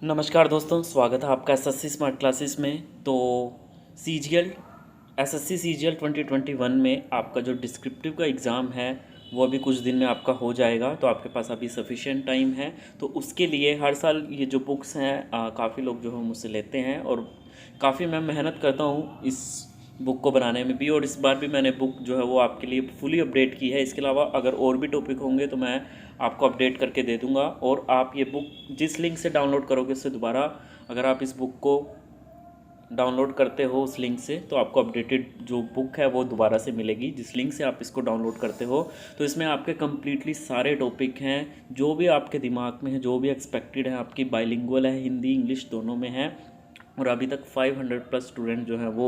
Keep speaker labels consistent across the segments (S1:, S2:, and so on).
S1: नमस्कार दोस्तों, स्वागत है आपका एसएससी स्मार्ट क्लासेस में। तो सीजीएल एसएससी सीजीएल 2021 में आपका जो डिस्क्रिप्टिव का एग्ज़ाम है वो अभी कुछ दिन में आपका हो जाएगा। तो आपके पास अभी सफिशिएंट टाइम है। तो उसके लिए हर साल ये जो बुक्स हैं काफ़ी लोग जो है मुझसे लेते हैं और काफ़ी मैं मेहनत करता हूँ इस बुक को बनाने में भी। और इस बार भी मैंने बुक जो है वो आपके लिए फुली अपडेट की है। इसके अलावा अगर और भी टॉपिक होंगे तो मैं आपको अपडेट करके दे दूंगा। और आप ये बुक जिस लिंक से डाउनलोड करोगे उससे दोबारा अगर आप इस बुक को डाउनलोड करते हो उस लिंक से तो आपको अपडेटेड जो बुक है वो दोबारा से मिलेगी। जिस लिंक से आप इसको डाउनलोड करते हो तो इसमें आपके कम्प्लीटली सारे टॉपिक हैं जो भी आपके दिमाग में है, जो भी एक्सपेक्टेड है। आपकी बाइलिंगुअल है, हिंदी इंग्लिश दोनों में है। और अभी तक 500 प्लस स्टूडेंट जो हैं वो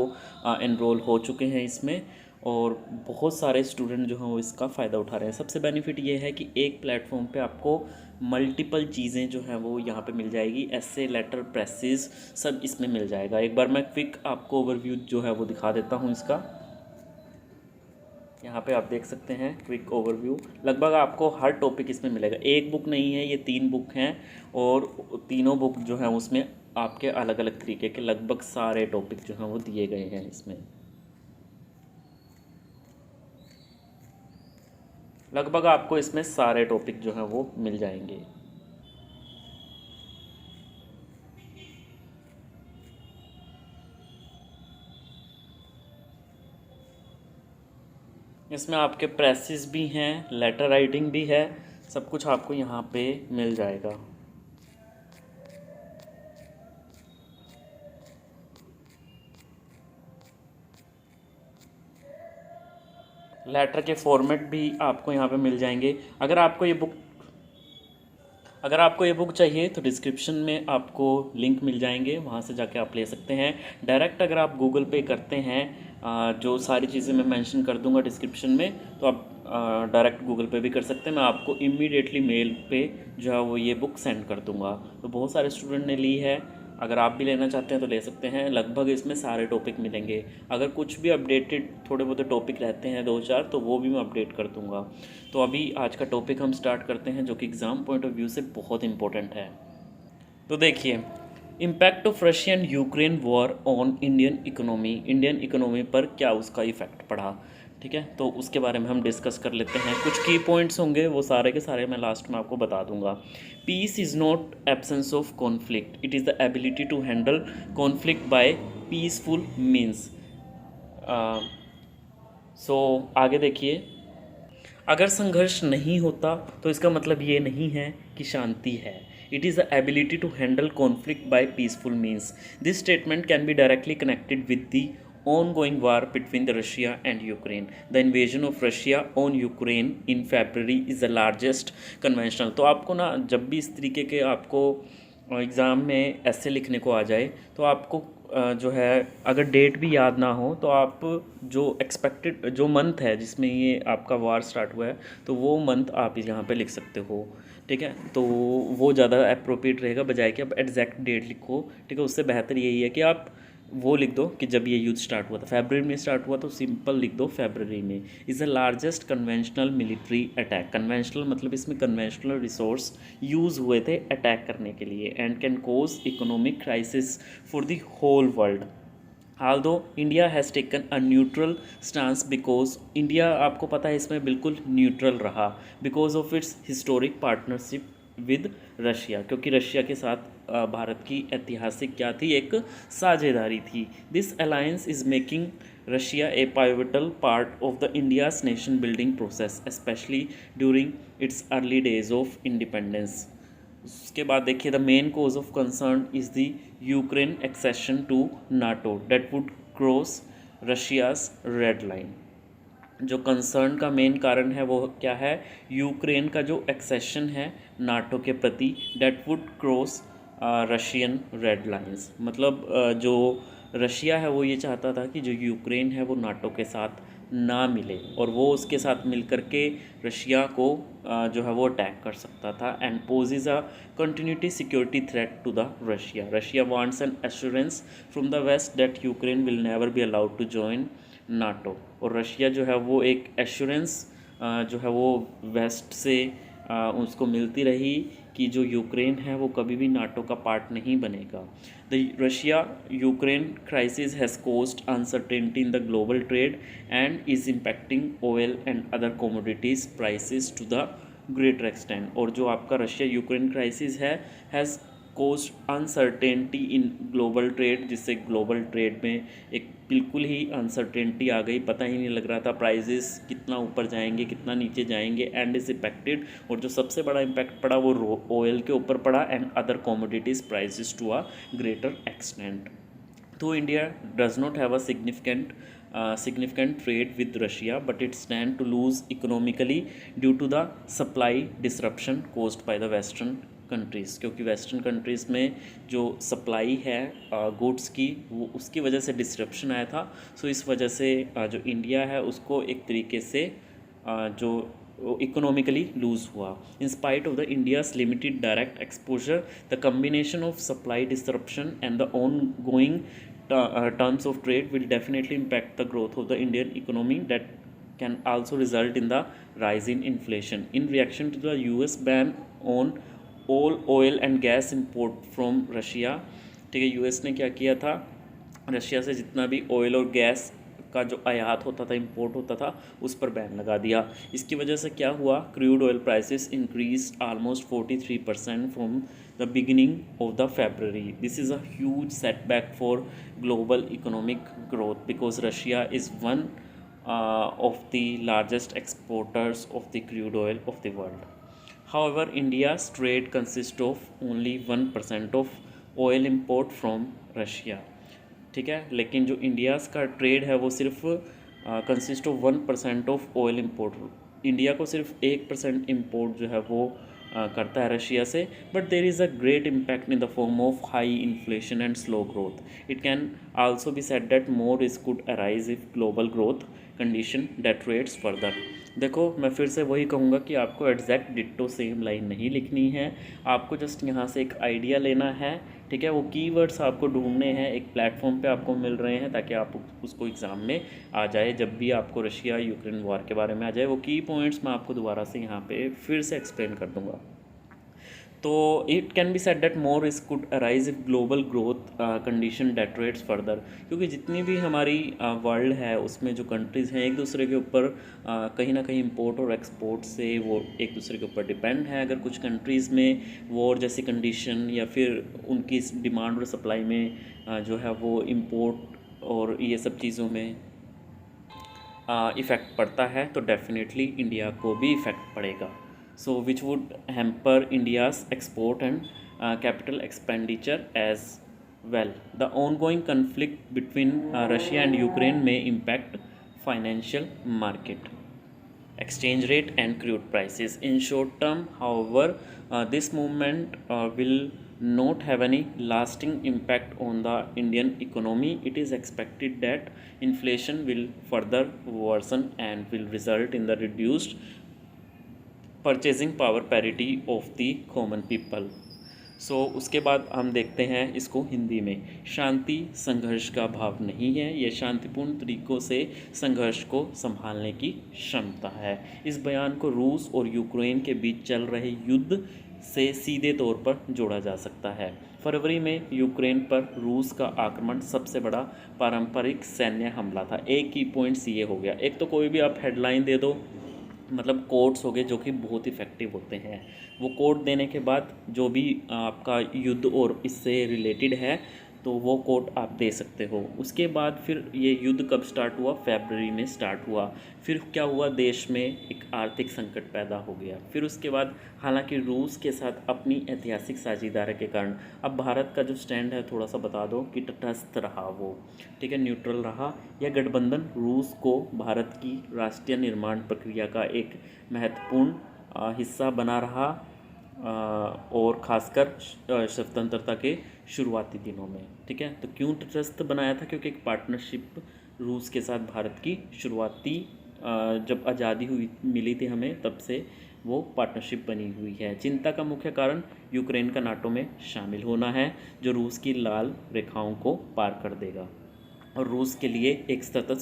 S1: एनरोल हो चुके हैं इसमें। और बहुत सारे स्टूडेंट जो हैं वो इसका फ़ायदा उठा रहे हैं। सबसे बेनिफिट ये है कि एक प्लेटफॉर्म पे आपको मल्टीपल चीज़ें जो हैं वो यहाँ पे मिल जाएगी। ऐसे लेटर प्रेसेस सब इसमें मिल जाएगा। एक बार मैं क्विक आपको ओवरव्यू जो है वो दिखा देता हूँ इसका। यहाँ पे आप देख सकते हैं क्विक ओवरव्यू। लगभग आपको हर टॉपिक इसमें मिलेगा। एक बुक नहीं है, ये 3 बुक हैं और तीनों बुक जो हैं उसमें आपके अलग अलग तरीके के लगभग सारे टॉपिक जो हैं वो दिए गए हैं इसमें। लगभग आपको इसमें सारे टॉपिक जो हैं वो मिल जाएंगे। इसमें आपके प्रेसेस भी हैं, लेटर राइटिंग भी है, सब कुछ आपको यहाँ पे मिल जाएगा। लेटर के फॉर्मेट भी आपको यहाँ पे मिल जाएंगे। अगर आपको ये बुक चाहिए तो डिस्क्रिप्शन में आपको लिंक मिल जाएंगे, वहाँ से जाके आप ले सकते हैं। डायरेक्ट अगर आप गूगल पे करते हैं जो सारी चीज़ें मैं मेंशन कर दूंगा डिस्क्रिप्शन में, तो आप डायरेक्ट गूगल पे भी कर सकते हैं। मैं आपको इमीडिएटली मेल पे जो है वो ये बुक सेंड कर दूंगा। तो बहुत सारे स्टूडेंट ने ली है, अगर आप भी लेना चाहते हैं तो ले सकते हैं। लगभग इसमें सारे टॉपिक मिलेंगे। अगर कुछ भी अपडेटेड थोड़े बहुत टॉपिक रहते हैं 2-4 तो वो भी मैं अपडेट कर दूंगा। तो अभी आज का टॉपिक हम स्टार्ट करते हैं जो कि एग्ज़ाम पॉइंट ऑफ व्यू से बहुत इंपॉर्टेंट है। तो देखिए, impact of Russian Ukraine war on Indian economy पर क्या उसका इफ़ेक्ट पड़ा। ठीक है, तो उसके बारे में हम डिस्कस कर लेते हैं। कुछ की पॉइंट्स होंगे, वो सारे के सारे मैं लास्ट में आपको बता दूंगा। Peace is not absence of conflict, it is the ability to handle conflict by peaceful means. So आगे देखिए, अगर संघर्ष नहीं होता तो इसका मतलब ये नहीं है कि शांति है। It is the ability to handle conflict by peaceful means. This statement can be directly connected with the ongoing war between the Russia and Ukraine. The invasion of Russia on Ukraine in February is the largest conventional। तो आपको ना जब भी इस तरीके के आपको exam में ऐसे लिखने को आ जाए तो आपको जो है अगर डेट भी याद ना हो तो आप जो एक्सपेक्टेड जो मंथ है जिसमें ये आपका वार स्टार्ट हुआ है तो वो मंथ आप यहाँ पे लिख सकते हो। ठीक है, तो वो ज़्यादा अप्रोप्रिएट रहेगा बजाय कि आप एग्जैक्ट डेट लिखो। ठीक है, उससे बेहतर यही है कि आप वो लिख दो कि जब ये युद्ध स्टार्ट हुआ था। फरवरी में स्टार्ट हुआ तो सिंपल लिख दो फरवरी में। Is the largest conventional military attack. Conventional मतलब इसमें कन्वेंशनल रिसोर्स यूज़ हुए थे अटैक करने के लिए। And can cause economic crisis for the whole world. Although India has taken a neutral stance, because India आपको पता है इसमें बिल्कुल न्यूट्रल रहा because of its historic partnership with Russia, क्योंकि रशिया के साथ भारत की ऐतिहासिक क्या थी, एक साझेदारी थी। This alliance is making Russia a pivotal part of the India's nation building process, specially during its early days of independence. उसके बाद देखिए, the main cause of concern is the Ukraine accession to NATO that would cross Russia's red line. जो concern का main कारण है वो क्या है, यूक्रेन का जो एक्सेशन है नाटो के प्रति, that would cross Russian red lines. मतलब जो रशिया है वो ये चाहता था कि जो यूक्रेन है वो नाटो के साथ ना मिले और वो उसके साथ मिल कर के रशिया को जो है वो अटैक कर सकता था। And poses a continuity security threat to the Russia wants an assurance from the west that Ukraine will never be allowed to join NATO. और रशिया जो है वो एक एश्योरेंस जो है वो वेस्ट से उसको मिलती रही कि जो यूक्रेन है वो कभी भी नाटो का पार्ट नहीं बनेगा। The Russia Ukraine crisis has caused uncertainty in the global trade and is impacting oil and other commodities prices to the greater extent. और जो आपका रशिया यूक्रेन क्राइसिस है has caused uncertainty in global trade, जिससे global trade में एक बिल्कुल ही uncertainty आ गई, पता ही नहीं लग रहा था प्राइजेस कितना ऊपर जाएंगे कितना नीचे जाएंगे एंड इज इम्पैक्टेड। और जो सबसे बड़ा इम्पैक्ट पड़ा वो ऑयल के ऊपर पड़ा and other commodities prices to a greater extent. तो India does not have a significant trade with Russia, but it stand to lose economically due to the supply disruption caused by the Western countries, क्योंकि western countries में जो supply है goods की वो उसकी वजह से डिसरप्शन आया था। सो इस वजह से जो इंडिया है उसको एक तरीके से जो इकोनॉमिकली लूज़ हुआ। In spite of the India's limited direct exposure, the combination of supply disruption and the on going terms of trade will definitely impact the growth of the Indian economy, that can also result in the rise in inflation. In reaction to the US ban on all oil and gas import from Russia, ठीक है, US ने क्या किया था, Russia से जितना भी oil और गैस का जो आयात होता था इंपोर्ट होता था उस पर बैन लगा दिया। इसकी वजह से क्या हुआ, crude oil prices increase almost 43% from the beginning of the February. This is a huge setback for global economic growth because Russia is one of the largest exporters of the crude oil of the world. However, India's trade consists of only 1% of oil import from Russia. ठीक है, लेकिन जो India's का trade है वो सिर्फ consist of 1% of oil import. India को सिर्फ 1% इम्पोर्ट जो है वो करता है रशिया से, but there is a great impact in the form of high inflation and slow growth. It can also be said that more risk could arise if global growth condition deteriorates further. देखो, मैं फिर से वही कहूँगा कि आपको exact ditto same line नहीं लिखनी है, आपको जस्ट यहाँ से एक आइडिया लेना है। ठीक है, वो कीवर्ड्स आपको ढूंढने हैं, एक प्लेटफॉर्म पे आपको मिल रहे हैं ताकि आप उसको एग्ज़ाम में आ जाए। जब भी आपको रशिया यूक्रेन वॉर के बारे में आ जाए, वो की पॉइंट्स मैं आपको दोबारा से यहाँ पे फिर से एक्सप्लेन कर दूँगा। तो it can be said that more risk could arise if global growth condition deteriorates further, क्योंकि जितनी भी हमारी वर्ल्ड है उसमें जो कंट्रीज़ हैं एक दूसरे के ऊपर कहीं ना कहीं इंपोर्ट और एक्सपोर्ट से वो एक दूसरे के ऊपर डिपेंड है। अगर कुछ कंट्रीज़ में वॉर जैसी कंडीशन या फिर उनकी डिमांड और सप्लाई में जो है वो इंपोर्ट और ये सब चीज़ों में इफ़ेक्ट पड़ता है तो डेफिनेटली इंडिया को भी इफ़ेक्ट पड़ेगा। So which would hamper India's export and capital expenditure as well. The ongoing conflict between Russia and Ukraine may impact financial market, exchange rate and crude prices. In short term, however, this movement will not have any lasting impact on the Indian economy. It is expected that inflation will further worsen and will result in the reduced purchasing power parity of the common people. So उसके बाद हम देखते हैं इसको हिंदी में। शांति संघर्ष का भाव नहीं है, यह शांतिपूर्ण तरीक़ों से संघर्ष को संभालने की क्षमता है। इस बयान को रूस और यूक्रेन के बीच चल रहे युद्ध से सीधे तौर पर जोड़ा जा सकता है। फरवरी में यूक्रेन पर रूस का आक्रमण सबसे बड़ा पारंपरिक सैन्य हमला था। एक की पॉइंट्स ये हो गया, एक तो कोई भी आप हेडलाइन दे दो, मतलब कोड्स हो गए जो कि बहुत इफ़ेक्टिव होते हैं। वो कोड देने के बाद जो भी आपका युद्ध और इससे रिलेटेड है तो वो कोड आप दे सकते हो। उसके बाद फिर ये युद्ध कब स्टार्ट हुआ, फरवरी में स्टार्ट हुआ। फिर क्या हुआ, देश में एक आर्थिक संकट पैदा हो गया। फिर उसके बाद हालांकि रूस के साथ अपनी ऐतिहासिक साझेदारी के कारण अब भारत का जो स्टैंड है थोड़ा सा बता दो कि तटस्थ रहा वो, ठीक है, न्यूट्रल रहा। यह गठबंधन रूस को भारत की राष्ट्रीय निर्माण प्रक्रिया का एक महत्वपूर्ण हिस्सा बना रहा और ख़ासकर स्वतंत्रता के शुरुआती दिनों में। ठीक है, तो क्यों तटस्थ बनाया था, क्योंकि एक पार्टनरशिप रूस के साथ भारत की शुरुआती जब आज़ादी हुई मिली थी हमें तब से वो पार्टनरशिप बनी हुई है। चिंता का मुख्य कारण यूक्रेन का नाटो में शामिल होना है जो रूस की लाल रेखाओं को पार कर देगा। और रूस के लिए एक सतत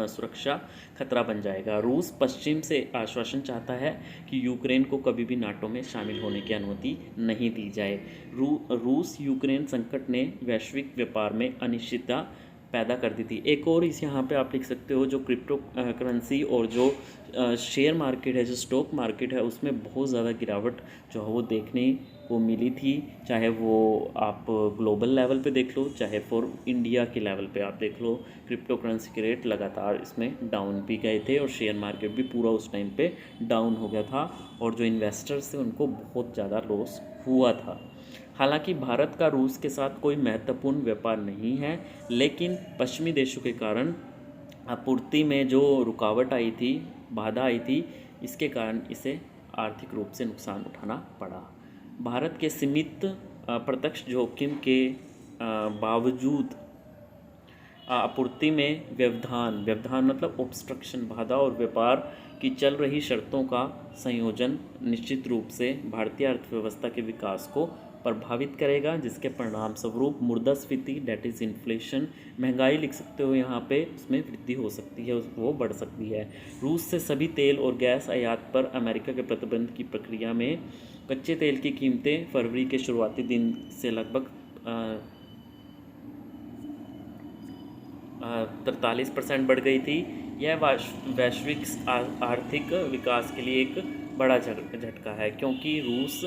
S1: सुरक्षा खतरा बन जाएगा। रूस पश्चिम से आश्वासन चाहता है कि यूक्रेन को कभी भी नाटो में शामिल होने की अनुमति नहीं दी जाए। रूस यूक्रेन संकट ने वैश्विक व्यापार में अनिश्चितता पैदा कर दी थी। एक और इस यहाँ पे आप लिख सकते हो, जो क्रिप्टो करेंसी और जो शेयर मार्केट है, जो स्टॉक मार्केट है, उसमें बहुत ज़्यादा गिरावट जो है वो देखने को मिली थी। चाहे वो आप ग्लोबल लेवल पे देख लो, चाहे फॉर इंडिया के लेवल पे आप देख लो, क्रिप्टो करेंसी के रेट लगातार इसमें डाउन भी गए थे और शेयर मार्केट भी पूरा उस टाइम पे डाउन हो गया था और जो इन्वेस्टर्स थे उनको बहुत ज़्यादा लॉस हुआ था। हालांकि भारत का रूस के साथ कोई महत्वपूर्ण व्यापार नहीं है, लेकिन पश्चिमी देशों के कारण आपूर्ति में जो रुकावट आई थी, बाधा आई थी, इसके कारण इसे आर्थिक रूप से नुकसान उठाना पड़ा। भारत के सीमित प्रत्यक्ष जोखिम के बावजूद आपूर्ति में व्यवधान मतलब ऑब्स्ट्रक्शन, बाधा और व्यापार की चल रही शर्तों का संयोजन निश्चित रूप से भारतीय अर्थव्यवस्था के विकास को प्रभावित करेगा, जिसके परिणाम स्वरूप मुद्रास्फीति डेट इज़ इन्फ्लेशन, महंगाई लिख सकते हो यहाँ पे, उसमें वृद्धि हो सकती है, वो बढ़ सकती है। रूस से सभी तेल और गैस आयात पर अमेरिका के प्रतिबंध की प्रक्रिया में कच्चे तेल की कीमतें फरवरी के शुरुआती दिन से लगभग 43% बढ़ गई थी। यह वैश्विक आर्थिक विकास के लिए एक बड़ा झटका है, क्योंकि रूस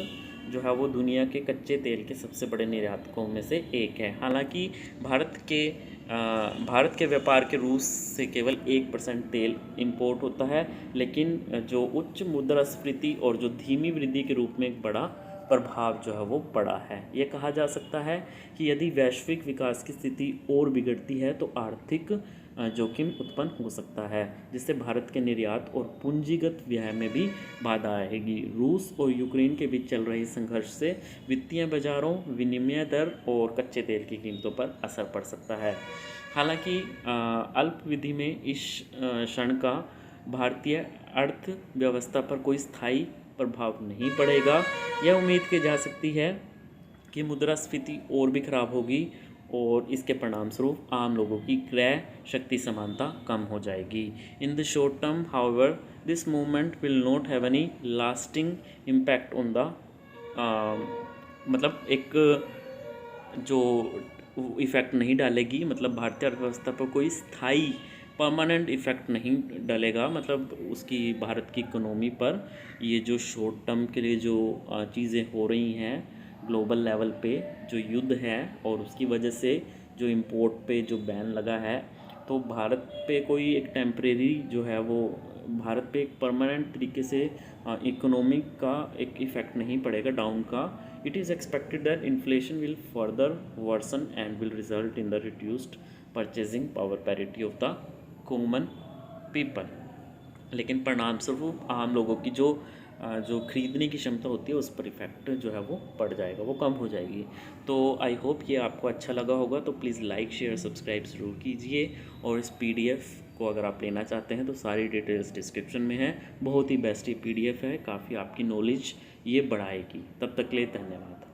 S1: जो है वो दुनिया के कच्चे तेल के सबसे बड़े निर्यातकों में से एक है। हालांकि भारत के व्यापार के रूस से केवल 1% तेल इंपोर्ट होता है, लेकिन जो उच्च मुद्रास्फीति और जो धीमी वृद्धि के रूप में एक बड़ा प्रभाव जो है वो पड़ा है। ये कहा जा सकता है कि यदि वैश्विक विकास की स्थिति और बिगड़ती है तो आर्थिक जोखिम उत्पन्न हो सकता है, जिससे भारत के निर्यात और पूंजीगत व्यय में भी बाधा आएगी। रूस और यूक्रेन के बीच चल रहे संघर्ष से वित्तीय बाजारों, विनिमय दर और कच्चे तेल की कीमतों पर असर पड़ सकता है। हालांकि अल्पावधि में इस क्षण का भारतीय अर्थव्यवस्था पर कोई स्थायी प्रभाव नहीं पड़ेगा। यह उम्मीद की जा सकती है कि मुद्रास्फीति और भी खराब होगी और इसके परिणाम स्वरूप आम लोगों की क्रय शक्ति समानता कम हो जाएगी। In the short term however this movement will not have any lasting impact on the मतलब एक जो इफ़ेक्ट नहीं डालेगी, मतलब भारतीय अर्थव्यवस्था पर कोई स्थायी परमानेंट इफ़ेक्ट नहीं डलेगा, मतलब उसकी भारत की इकोनॉमी पर ये जो शॉर्ट टर्म के लिए जो चीज़ें हो रही हैं ग्लोबल लेवल पे, जो युद्ध है और उसकी वजह से जो इंपोर्ट पे जो बैन लगा है, तो भारत पे कोई एक टेम्परेरी जो है वो भारत पे एक परमानेंट तरीके से इकोनॉमिक का एक इफ़ेक्ट नहीं पड़ेगा डाउन का। It is expected that inflation will further worsen and will result in the reduced purchasing power parity of the common people. लेकिन परिणाम स्वरूप आम लोगों की जो खरीदने की क्षमता होती है उस पर इफ़ेक्ट जो है वो पड़ जाएगा, वो कम हो जाएगी। तो आई होप ये आपको अच्छा लगा होगा, तो प्लीज़ लाइक शेयर सब्सक्राइब ज़रूर कीजिए। और इस PDF को अगर आप लेना चाहते हैं तो सारी डिटेल्स डिस्क्रिप्शन में है। बहुत ही बेस्ट ये PDF है, काफ़ी आपकी नॉलेज ये बढ़ाएगी। तब तक के लिए धन्यवाद।